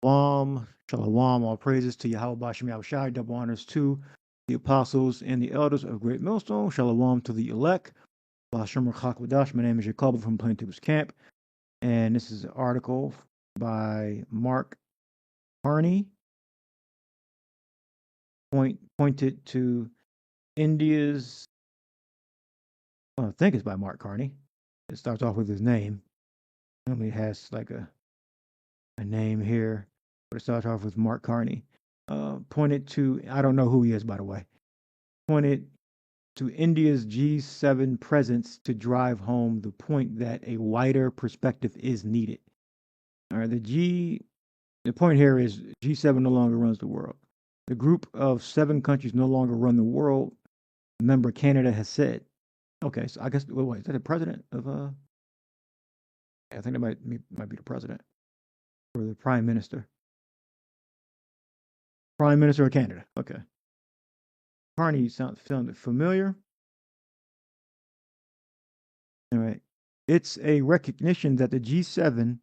Shalom, all praises to Yahweh Bashem Yahushai, double honors to the apostles and the elders of Great Millstone. Shalom to the elect. Bashem Rachak. My name is Jacob from Plaintables Camp, and this is an article by Mark Carney, pointed to India's, well, I think it's by Mark Carney. It starts off with his name. Normally it has like a name here, but it starts off with Mark Carney. Pointed to, I don't know who he is, by the way, pointed to India's G7 presence to drive home the point that a wider perspective is needed. All right, the point here is G7 no longer runs the world. The group of 7 countries no longer run the world. Member Canada has said. Okay, so I guess, wait, is that the president of I think that might be the president or the prime minister. Prime Minister of Canada. Okay. Carney sounded familiar. All right. It's a recognition that the G7,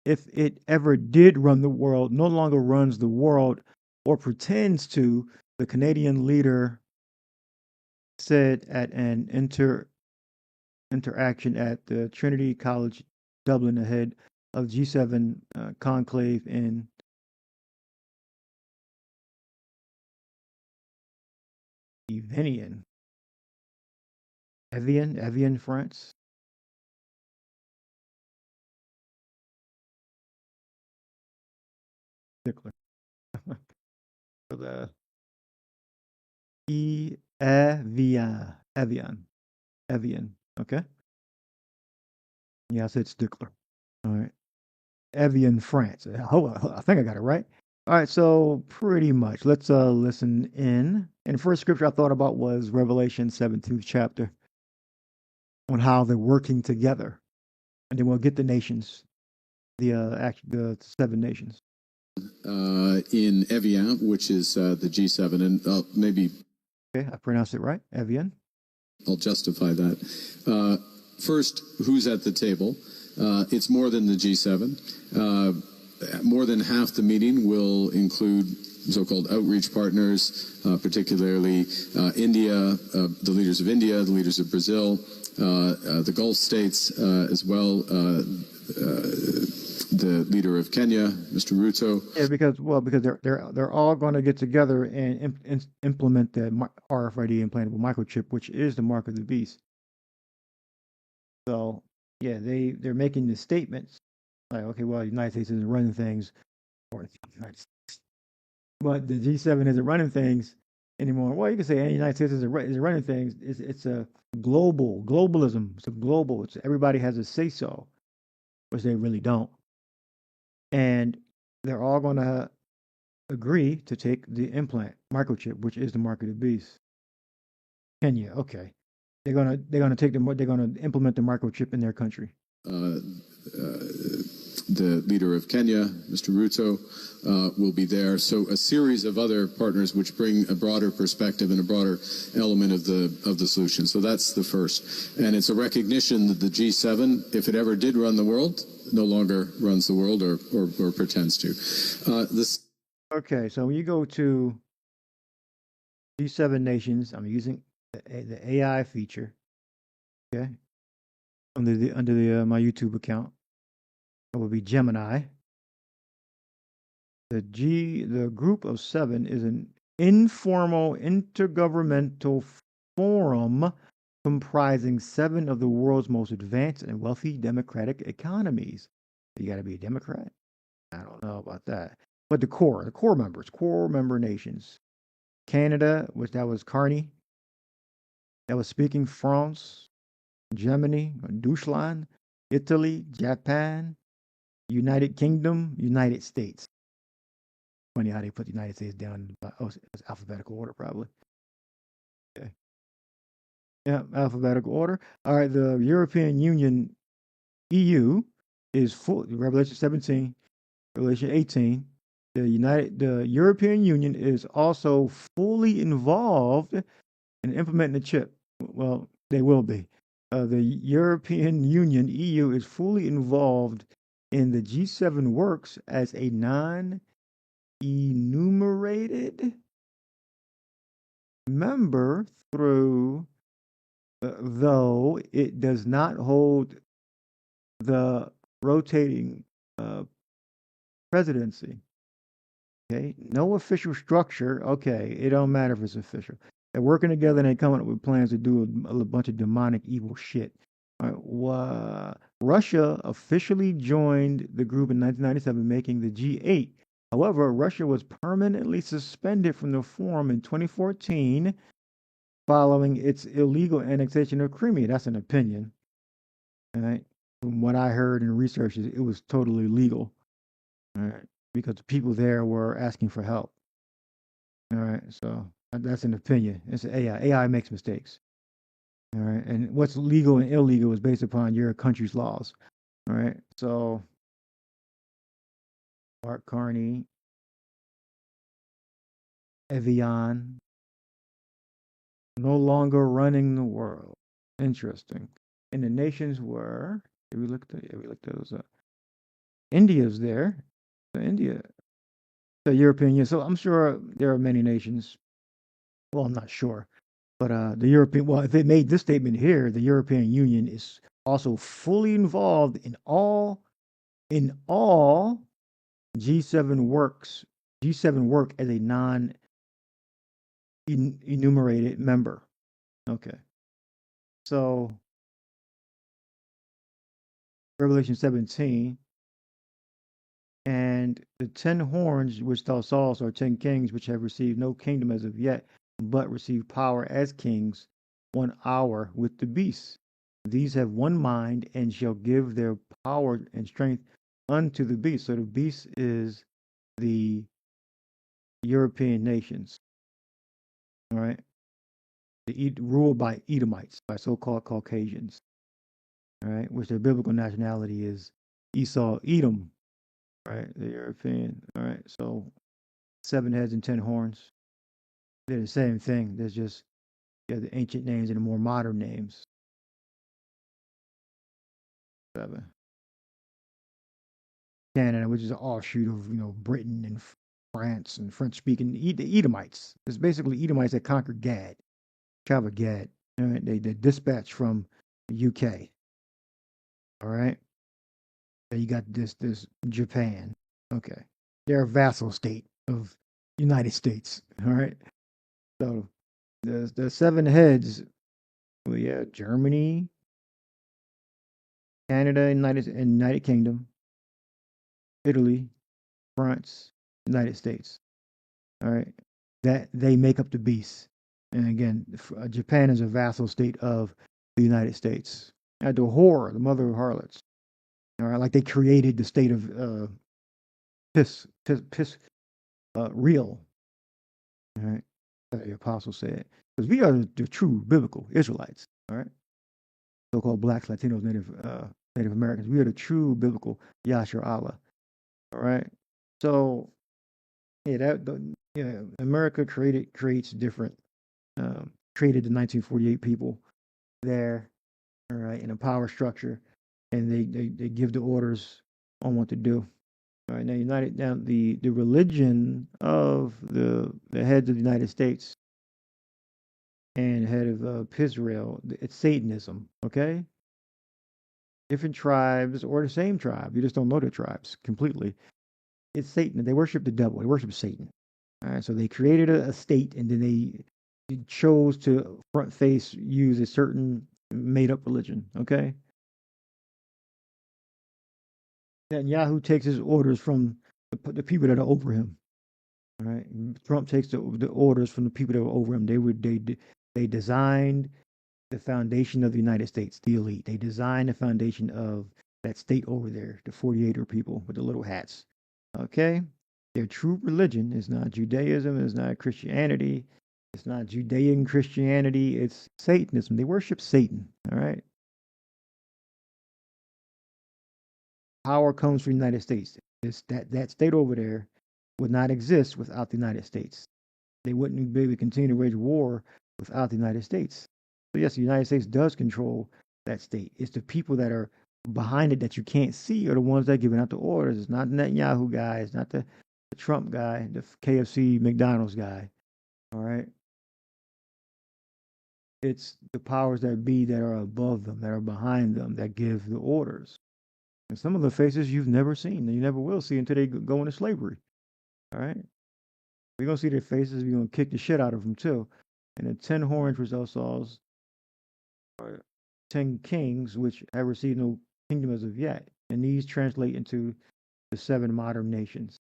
if it ever did run the world, no longer runs the world or pretends to, the Canadian leader said at an interaction at the Trinity College Dublin ahead of G7 conclave in Evian, France. Stickler. For the Evian. Okay. Yeah, I said Stickler. All right. Evian, France. I think I got it right. All right, so pretty much. Let's listen in. And the first scripture I thought about was Revelation 17th chapter on how they're working together. And then we'll get the nations, the 7 nations. In Evian, which is the G7, and maybe... Okay, I pronounced it right, Evian. I'll justify that. First, who's at the table? It's more than the G7. More than half the meeting will include so-called outreach partners, particularly India, the leaders of India, the leaders of Brazil, the Gulf states as well, the leader of Kenya, Mr. Ruto. Yeah, because they're all going to get together and implement the RFID implantable microchip, which is the mark of the beast. So yeah, they're making the statements like, okay, well, the United States isn't running things, or the United States, but the G7 isn't running things anymore. Well, you can say the United States isn't running things. It's a globalism. It's a global. It's everybody has a say so, which they really don't. And they're all going to agree to take the implant microchip, which is the mark of the beast. Kenya, okay. They're gonna implement the microchip in their country. The leader of Kenya, Mr. Ruto, will be there. So a series of other partners which bring a broader perspective and a broader element of the solution. So that's the first. And it's a recognition that the G7, if it ever did run the world, no longer runs the world or pretends to. Okay, so when you go to G7 nations, I'm using the AI feature, okay, under my YouTube account. It will be Gemini. The group of 7 is an informal intergovernmental forum comprising 7 of the world's most advanced and wealthy democratic economies. You got to be a Democrat? I don't know about that. But the core member nations. Canada, that was Carney. That was speaking France, Germany, Deutschland, Italy, Japan, United Kingdom, United States. Funny how they put the United States down. It's alphabetical order, probably. Okay. Yeah, alphabetical order. All right, the European Union, EU, is full. Revelation 17, Revelation 18. The European Union is also fully involved in implementing the chip. Well, they will be. The European Union, EU, is fully involved in the G7 works as a non-enumerated member through, though it does not hold the rotating presidency. Okay, no official structure. Okay, it don't matter if it's official. They're working together and they're coming up with plans to do a bunch of demonic, evil shit. All right, Russia officially joined the group in 1997, making the G8. However, Russia was permanently suspended from the forum in 2014 following its illegal annexation of Crimea. That's an opinion. All right. From what I heard in research, it was totally legal. All right. Because the people there were asking for help. All right. So that's an opinion. It's AI. AI makes mistakes. All right. And what's legal and illegal is based upon your country's laws. All right. So Mark Carney, Evian, no longer running the world. Interesting. And the nations were, we looked those up. India's there. So India, the European Union. So I'm sure there are many nations. Well, I'm not sure. But the European, well, if they made this statement here, the European Union is also fully involved in all G7 works. G7 work as a non-enumerated member. Okay. So Revelation 17, and the 10 horns which thou sawest are 10 kings which have received no kingdom as of yet, but receive power as kings 1 hour with the beast. These have one mind and shall give their power and strength unto the beast. So the beast is the European nations. All right. Ruled by Edomites, by so-called Caucasians. All right. Which their biblical nationality is Esau, Edom. Right. The European. All right. So 7 heads and 10 horns. They're the same thing. There's just the ancient names and the more modern names. 7. Canada, which is an offshoot of Britain and France and French speaking. The Edomites. It's basically Edomites that conquered Gad, tribe of Gad. All right, they dispatched from the UK. All right, then you got this Japan. Okay, they're a vassal state of United States. All right, so the 7 heads. Well, yeah, Germany, Canada, United Kingdom, Italy, France, United States. All right, that they make up the beast. And again, Japan is a vassal state of the United States. And the whore, the mother of harlots. All right, like they created the state of real. All right, the apostle said, because we are the true biblical Israelites. All right, so-called blacks, Latinos, Native Americans. We are the true biblical Yashar Allah. All right, so yeah, America creates different. Created the 1948 people there, all right, in a power structure, and they give the orders on what to do. All right, now the religion of the heads of the United States and head of Israel, it's Satanism. Okay, different tribes or the same tribe, you just don't know the tribes completely. It's Satan. They worship the devil. They worship Satan. All right, so they created a state, and then they chose to front face use a certain made up religion. Okay, Netanyahu takes his orders from the people that are over him. All right, Trump takes the orders from the people that were over him. They designed the foundation of the United States, the elite. They designed the foundation of that state over there, the 48er people with the little hats. Okay, their true religion is not Judaism. It's not Christianity. It's not Judean Christianity. It's Satanism. They worship Satan. All right. Power comes from the United States. That state over there would not exist without the United States. They wouldn't be able to continue to wage war without the United States. So yes, the United States does control that state. It's the people that are behind it that you can't see are the ones that are giving out the orders. It's not the Netanyahu guy. It's not the Trump guy, the KFC McDonald's guy. All right. It's the powers that be that are above them, that are behind them, that give the orders. And some of the faces you've never seen, and you never will see until they go into slavery. All right. We're going to see their faces. We're going to kick the shit out of them, too. And the 10 horns, which thou sawest, are 10 kings, which have received no kingdom as of yet. And these translate into the 7 modern nations.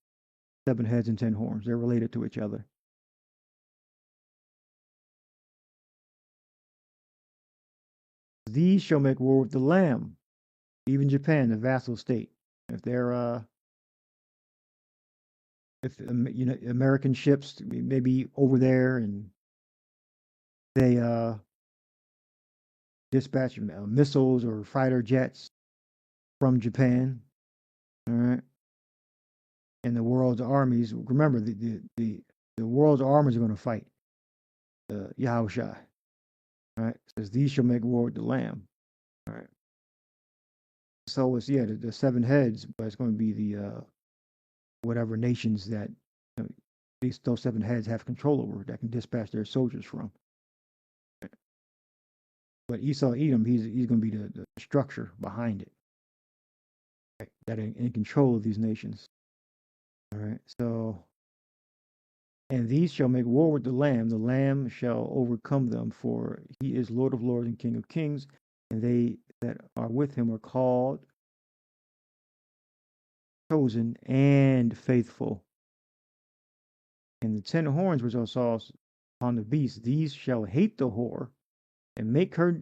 7 heads and 10 horns. They're related to each other. These shall make war with the Lamb, even Japan, the vassal state. If they're if American ships maybe over there and they dispatch missiles or fighter jets from Japan, all right, and the world's armies. Remember, the world's armies are going to fight Yahushua. All right, it says these shall make war with the Lamb. All right, so it's the 7 heads, but it's going to be the whatever nations that those 7 heads have control over that can dispatch their soldiers from. But Esau Edom, he's going to be the structure behind it, right, that are in control of these nations. All right, so, and these shall make war with the Lamb shall overcome them, for he is Lord of lords and King of kings, and they that are with him are called, chosen, and faithful. And the 10 horns which thou sawest upon the beast, these shall hate the whore, and make her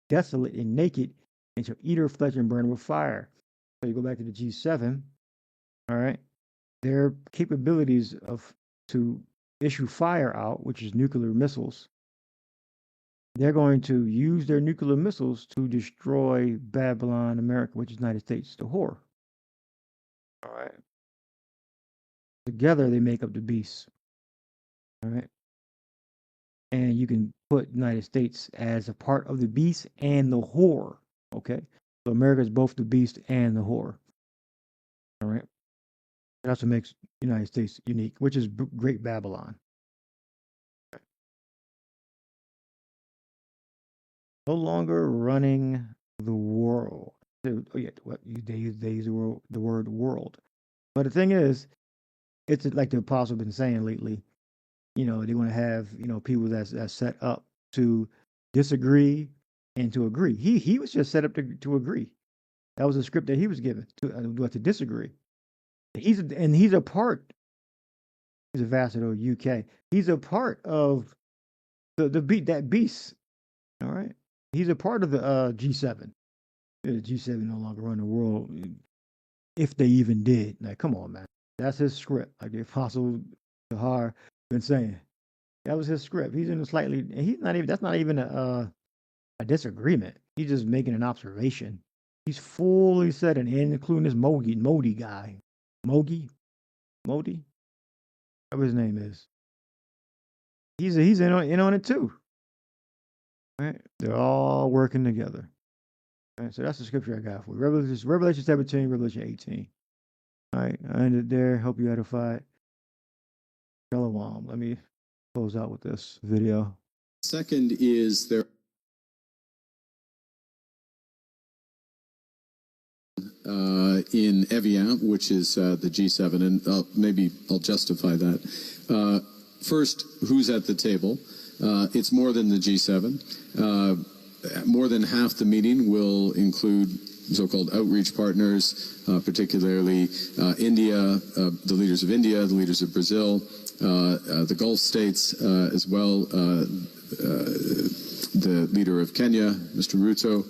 desolate and naked, and shall eat her flesh and burn her with fire. So you go back to the G7, all right, their capabilities to issue fire out, which is nuclear missiles. They're going to use their nuclear missiles to destroy Babylon, America, which is United States, the whore. All right. Together they make up the beast. All right. And you can put United States as a part of the beast and the whore. Okay. So America is both the beast and the whore. All right. That's what makes United States unique, which is Great Babylon. No longer running the world. Oh yeah, they use the word world. But the thing is, it's like the apostle been saying lately. They want to have people that's set up to disagree and to agree. He was just set up to agree. That was the script that he was given to disagree. He's a part. He's a ambassador of UK. He's a part of that beast. All right. He's a part of the G7. The G7 no longer run the world, if they even did. Like, come on, man. That's his script. Like the apostle Tahar been saying, that was his script. He's in a slightly. He's not even. That's not even a disagreement. He's just making an observation. He's fully set in, including this Modi guy. Modi, whatever his name is. He's in on it too. Right? They're all working together. All right, so that's the scripture I got for you. Revelation 17, Revelation 18. All right, I ended there. Hope you edified. Shalom. Let me close out with this video. Second is there. In Evian, which is the G7, and maybe I'll justify that. First, who's at the table? It's more than the G7. More than half the meeting will include so-called outreach partners, particularly India, the leaders of India, the leaders of Brazil, the Gulf states as well. The leader of Kenya, Mr. Ruto,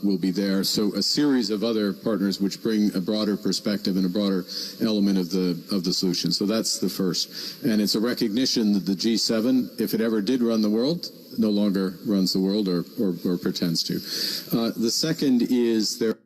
will be there. So a series of other partners which bring a broader perspective and a broader element of the solution. So that's the first. And it's a recognition that the G7, if it ever did run the world, no longer runs the world or pretends to. The second is there.